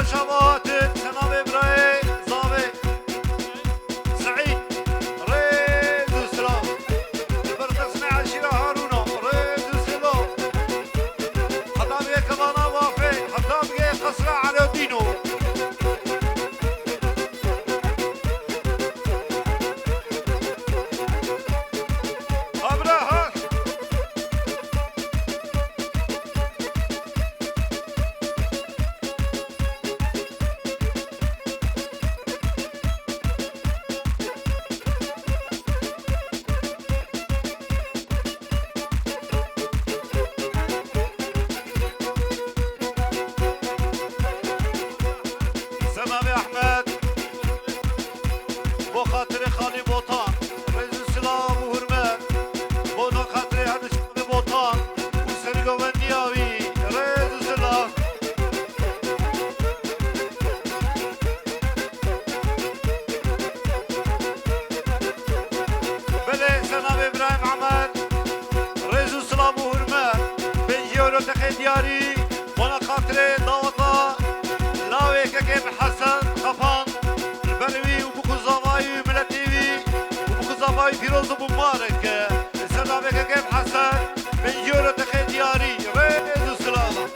شبات سلام إبراهيم زاوي سعيد ريد وسلام البرقسمي عشيرة هارونا ريد وسلام حتى بيه كمانا وافي حتى بيه قصرة على دينو دياري وانا خاطري ضوطة لاوي كيف حسن خفان البروي وبوكو زواي ملتيوي وبوكو زواي فيروز ومبارك السلام كيف حسن من جورة تخي دياري ريد وسلامة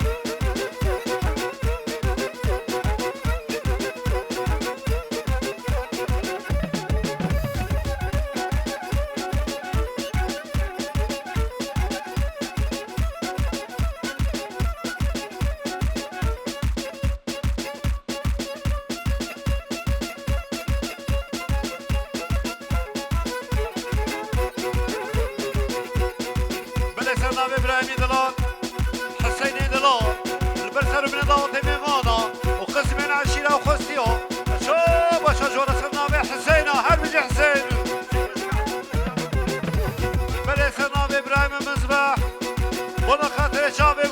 إبراهيم دلال حسين دلال البرسر من ضوء ميمانا وقسم عشيرة وخستيو شوف شجرة سرنا حسين هربج حسين بلي سرنا إبراهيم مزبح وانا خاطر شابي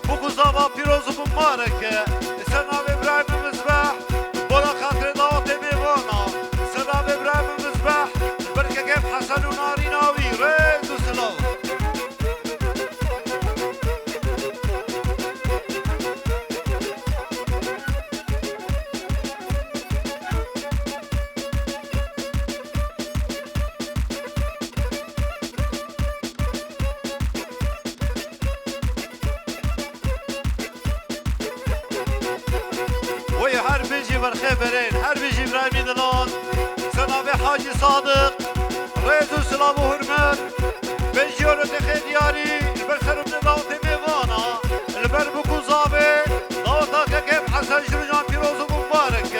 بكوزابا فيروز ومبارك سرنا إبراهيم مزبح وانا خاطر ضوء ميمانا سرنا إبراهيم مزبح بركة كيف حسن وناريناوي ريد وسلام هربيجي برخبرين هربيجي إبراهيم دلال سنابي حاجي صادق ريد وسلام وهرمان بيجيورة تخي دياري البرسر من داوت ميوانا البربكو زابي داوتا كيف حسن جرجان فيروز ومبارك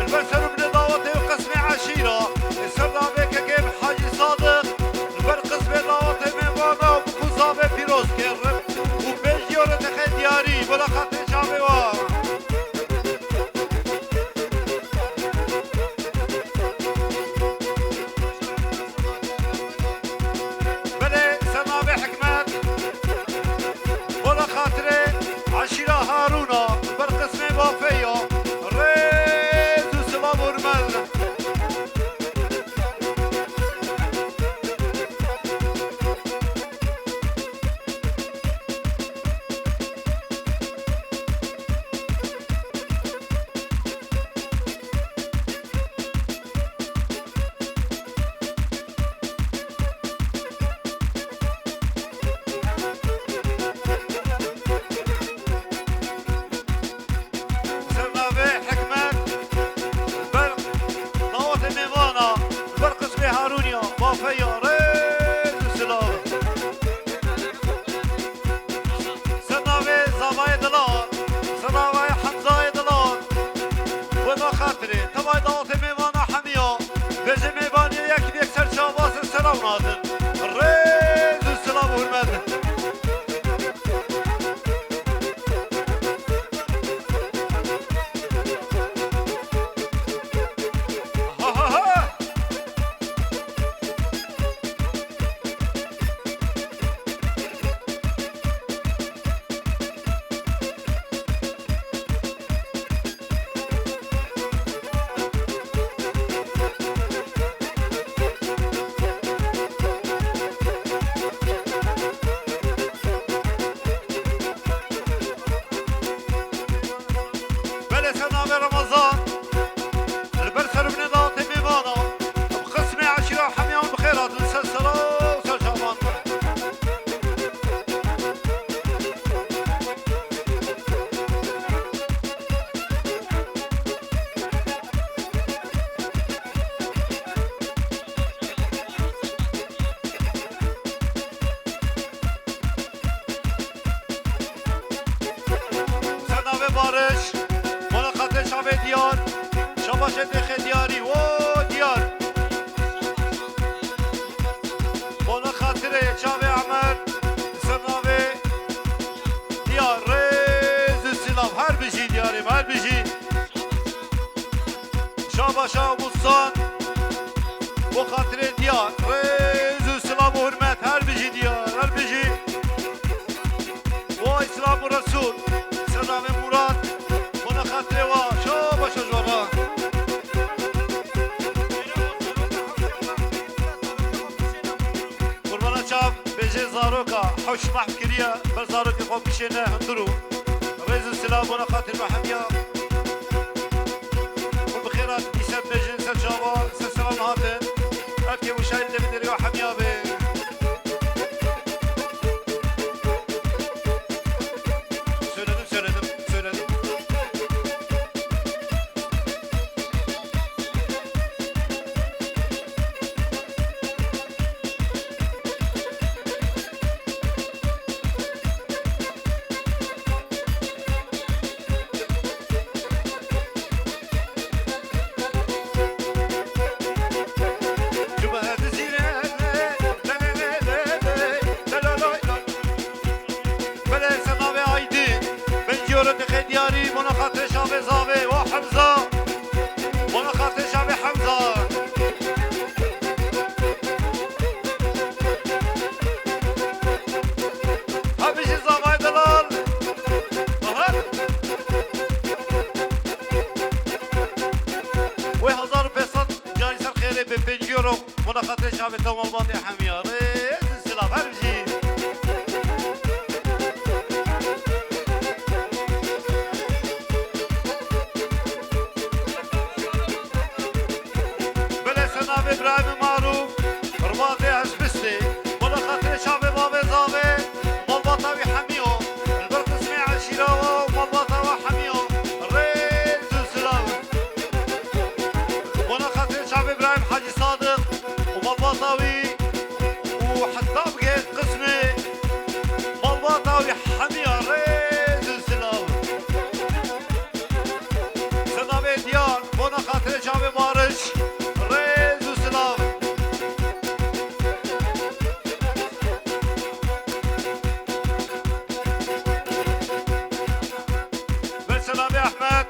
البرسر من داوت وقسم عشيرة السنابي كيف حاجي صادق البرقسم داوت ميوانا وبكو زابي فيروز كيرب وبيجيورة تخي دياري بلا خاطر شعبي وار عشيرة هارونا برقسمي بافيا ريد وسلام ورمل بارش مالا خاطر شعب دیار شباش دخ دیاری و دیار مالا خاطر شعب عمر سرناوه دیار ریز سلاف هر بجی دیاریم هر بجی شباشا بستان و خاطر دیار ریز سلام و حرمت هر بجی دیار هر بجی و اسلام و رسول سلام مراد مالا خاطر و شباشا جوارا قربانا شاب بجي زاروكا حوش محكرية بل زاروكي خوب بشينا هندرو ريز السلام وانا خاطر محمية وبخيرات نساب بجين سجابا سلام هاتن أكي وشايد لبدري وحمية بي söyledim دياري مانا خاطر شعب زاوي وحمزة مانا خاطر شعب حمزة هبجي زاوي دلال وهزار بيصد جاي سر خيري ب5 يورو مانا خاطر شعب توم الباطي حميار السلام هبجي إبراهيم معروف رباطي هشبستي ولا خاطر شعبي بابي زابي مالباطا وحميو البرق اسمي عشيرة ومالباطا وحميو الريز والسلام ولا خاطر شعبي إبراهيم حاجي صادق ومالباطاوي وحتى بقيت قسمي مالباطا وحميو الريز والسلام سنابي ديار ولا خاطر شعبي بارش سلام يا احمد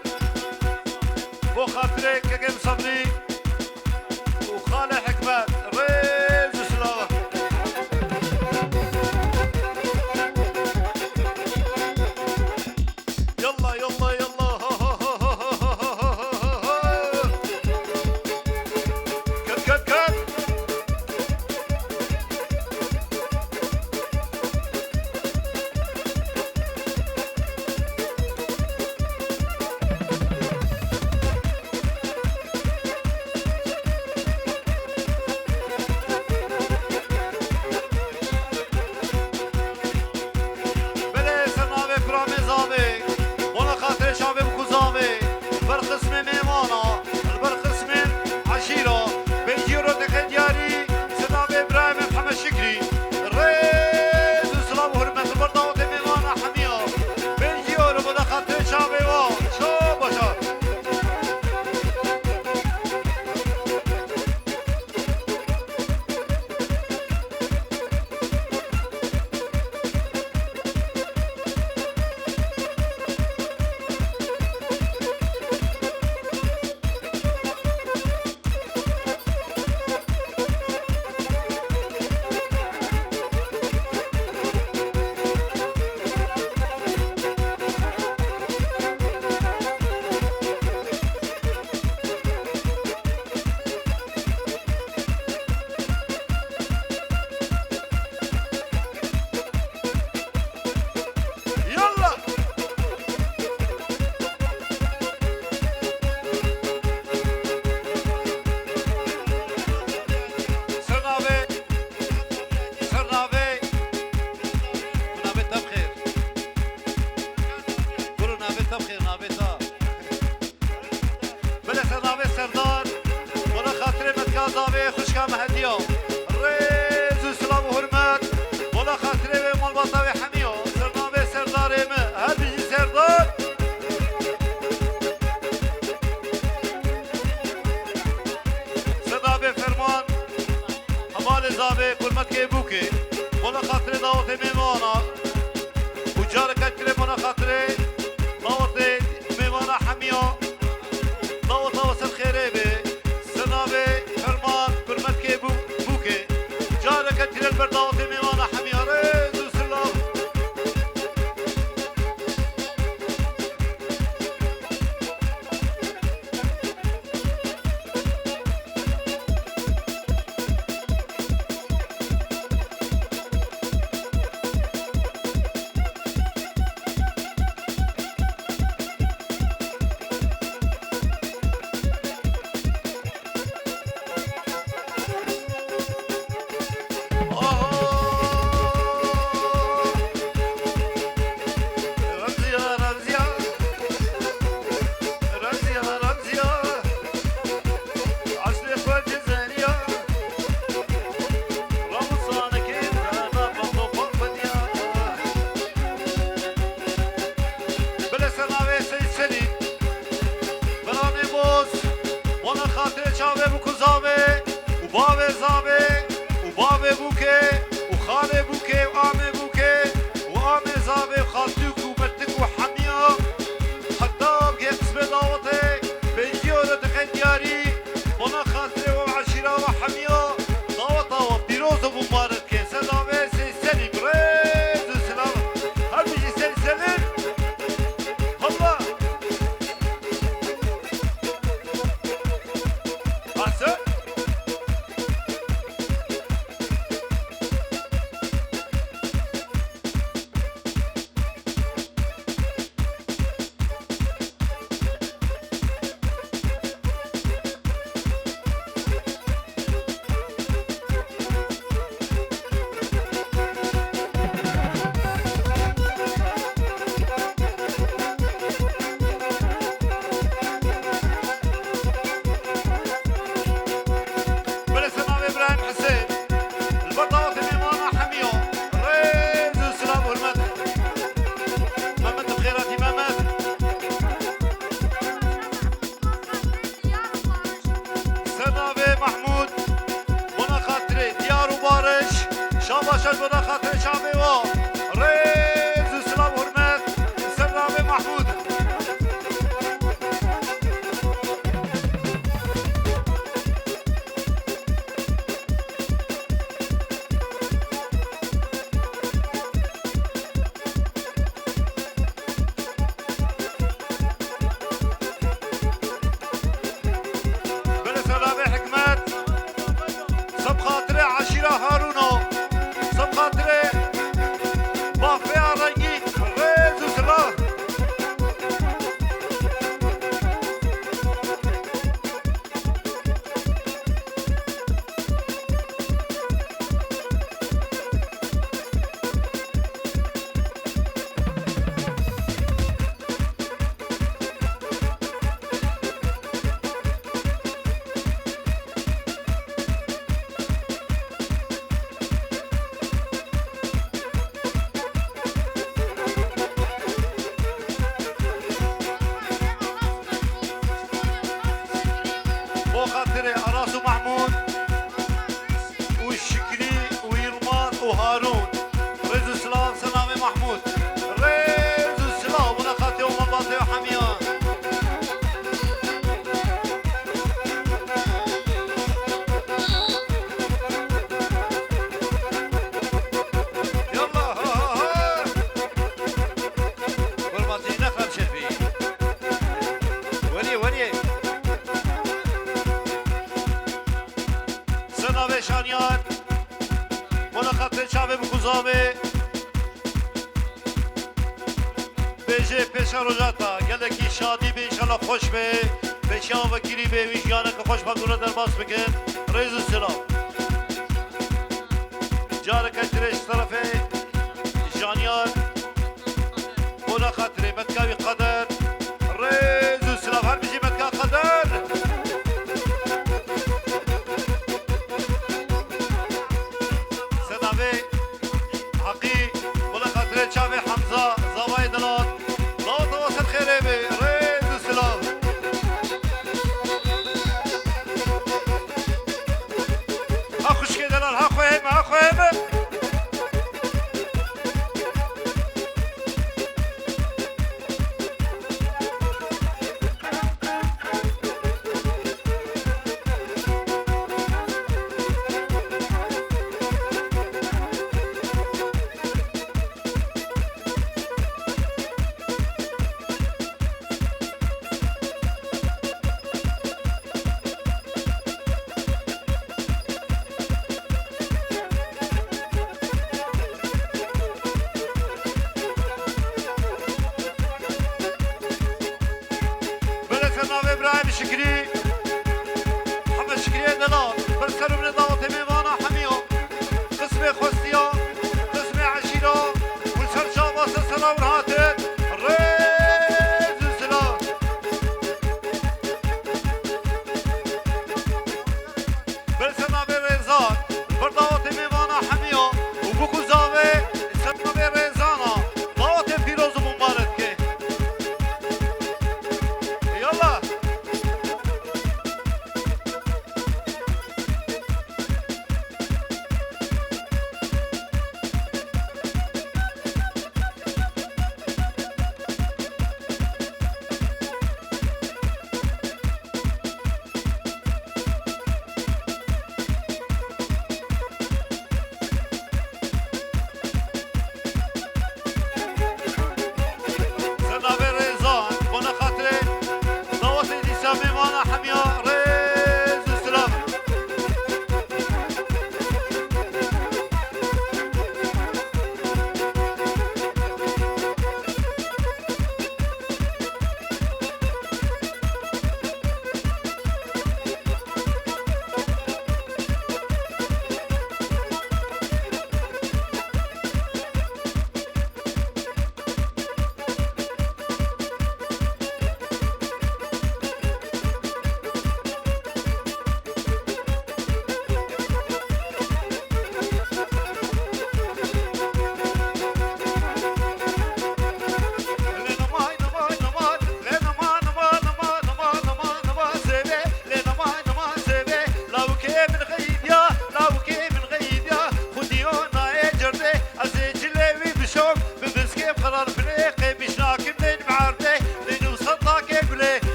بو خاطرك كجيم صبري وخالي حكمت ريز وسلام يلا يلا يلا كت زاوية خشكا مهديو ريز وسلام وهرمات ولا خاطري مال بطاوي حميو سرنامي سرداري ما هاد بيجي سردار زابه کلمت که بوکه منا خاطر دعوت میمانا و جار کتره منا خاطر دعوت میمانا حمیا دعوت واسه خیره به سنابه فرمان کلمت که بوکه جار کتره بر دعوت میمانا حمیا رزو سلام خوشگل دلال ها خواه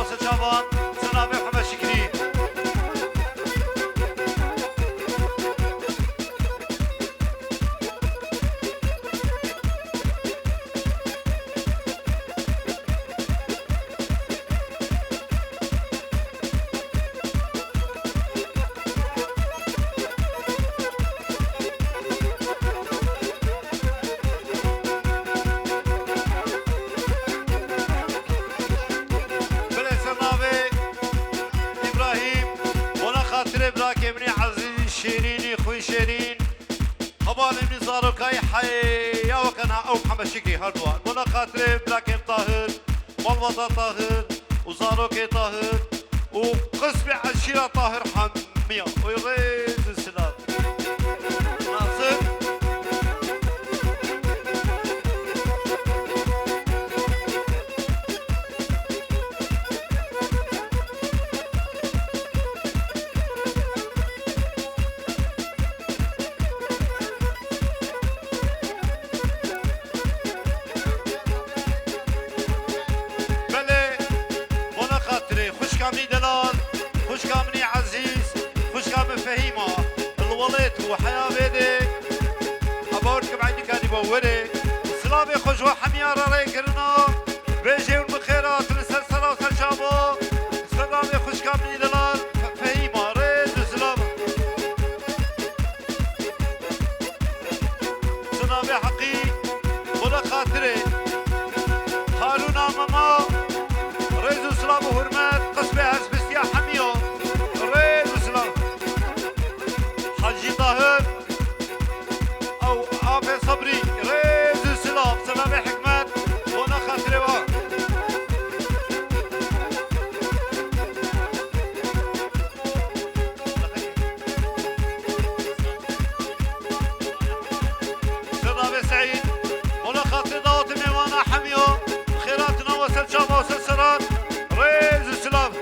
راس الشابان سنابي محمد شكري شيريني خوي شيرين خبال من زاروكاي حيا وكانها او محمد شكري هردوان ولا خاطري بلاكيم طاهر والوطا طاهر وزاروكي طاهر وقسمي عشيرة طاهر حمية ويغيز السلام ناصر كامني دلال خوش كامني عزيز خوش كامن فهيمة الوليت وحياة بيدي أبورتكم عندي كان يبوري سلامي خوش وحميارة ريكرنا بيجي والمخيرات لسلسلة وسلشابو سلامي خوش كامني دلال فهيمة ريد وسلامة سلامي حقي ولا خاطري خالونا ماما ريز وسلام وهرمات قسمي هسبس يا حميو ريز وسلام حجي طاهر او ابي صبري ريز وسلام سلامي حكمت وانا خاطري واه سلامي سعيد وانا خاطري ضوطي ميوانا حميو خيراتنا وسل شابه وسل سرات ريز السلام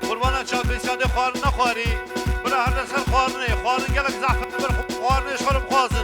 قربانا شابي سادي خوارنا خواري بلا هر نسل خوارني خوارن قلق زعفر خوارني شخرم خوازي